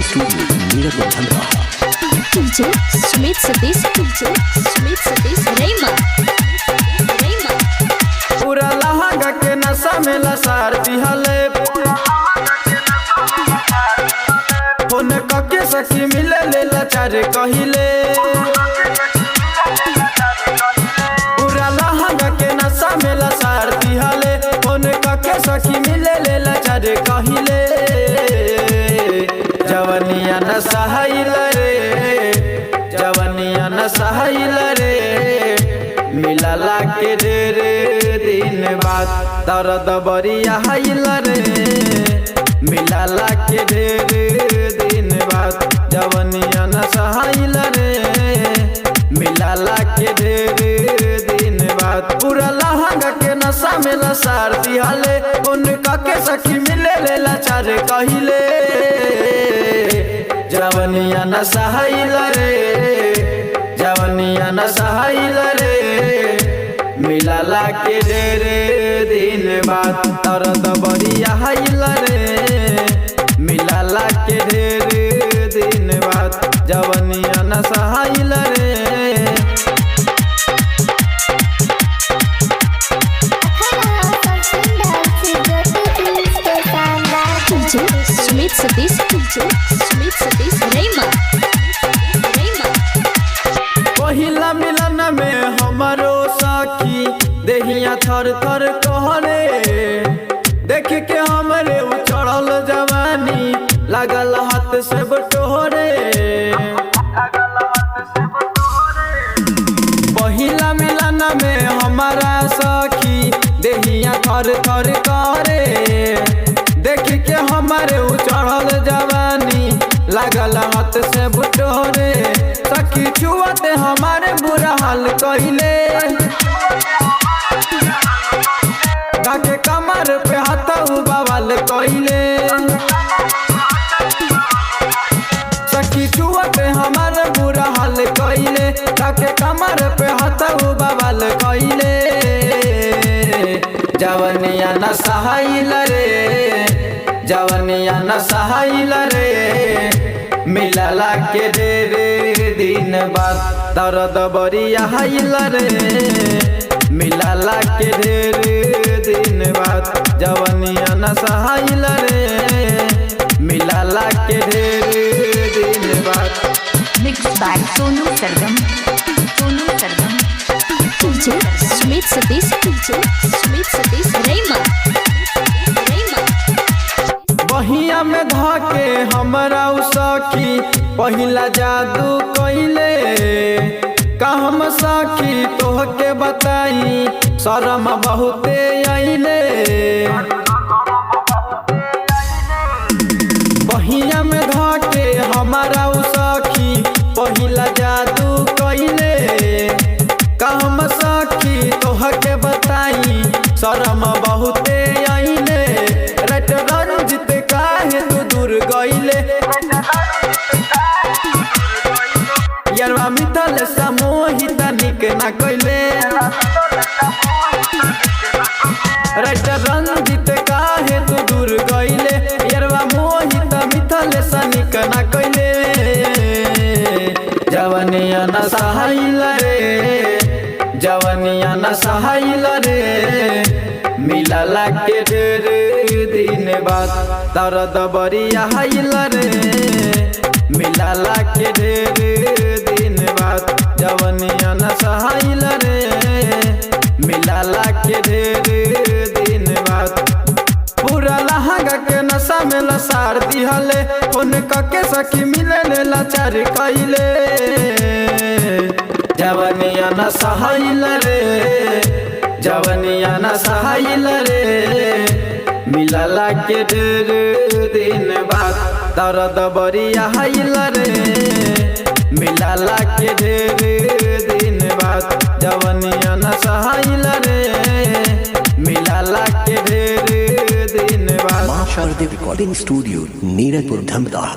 Studio Neeraj DJ Sumit Satish Rema पूरा लहंगा के नशा में लसार दिहले फोन कके सखी मिले ले लाचार कहिले पूरा लहंगा के नशा में लसार दिहले फोन कके सखी मिले ले लाचार कहिले जवनिया न सहाइल रे जवनिया न सहाइल रे मिलला के रे दिन बाद दर्द बरिया हाइल रे मिलला के रे दिन बाद जवनिया न सहाइल रे मिलला के रे दिन बाद पूरा लहंगा के नशा में लसार दिहले उनका के सखी मिले ले लाचार कहिले जवनिया न सहाइल रे जवनिया न सहाइल रे मिलला के रे दिन बाद दर्द बरिया हाइल रे मिलला के रे दिन बाद जवनिया न सहाइल रे DJ Sumit Satish Rema पहिला मिलन में हमारो साखी देहिया थर थर कहरे देख के हमरे उछड़ल जवानी लागल हाथ से बटोरे पहिला मिलन में हमारा साखी देहिया थर थर कहरे देख के हमरे उछड़ल जवानी लागल हाथ से बटोरे सखी छुआते हमारे बुरा हाल कहिले गाके कमर पे हाथ बवाल कहिले सखी छुआते हमारे बुरा हाल कहिले गाके कमर पे हाथ बवाल कहिले जवनिया न सहाइल रे जवनिया न सहाइल रे मिलला के रे दिन बाद दर्द बरिया हाइल रे मिलला के रे दिन बाद जवनिया न सहाइल रे मिलला के रे दिन बाद mix by Sonu Sargam DJ Sumit Satish Rema बहिया में धाके हमरा सखी पहिला जादू कइले का हम सखी तोहके बताई शरम बहुते आइले बहिया में धाके हमरा सखी पहिला जादू कइले का हम सखी तोहके बताई शरम बहुते आइले रट रंजित काहे तू दूर गइले यारवा मिथल समोहित निक ना कइले रट रंजित काहे तू दूर गइले यारवा मोहित मिथल सनिक ना कइले जवनिया न सहाइल रे जवनिया न सहाइल रे मिलला के रे दिन बाद दर्द बरिया हाइल रे मिलला के रे दिन बाद जवनिया न सहाइल रे मिलला के रे दिन बाद पूरा लहंगा के नशा में लसार दिहले फोन कके सखी मिले ले लाचार कइले जवनिया न सहाइल रे जवनिया न सहाइल रे मिलला के रे दिन बाद दर्द बरिया हाइल रे मिलला के रे दिन बाद जवनिया न सहाइल रे मिलला के रे दिन बाद मां शारदे रिकॉर्डिंग स्टूडियो नीरजपुर धमदाहा।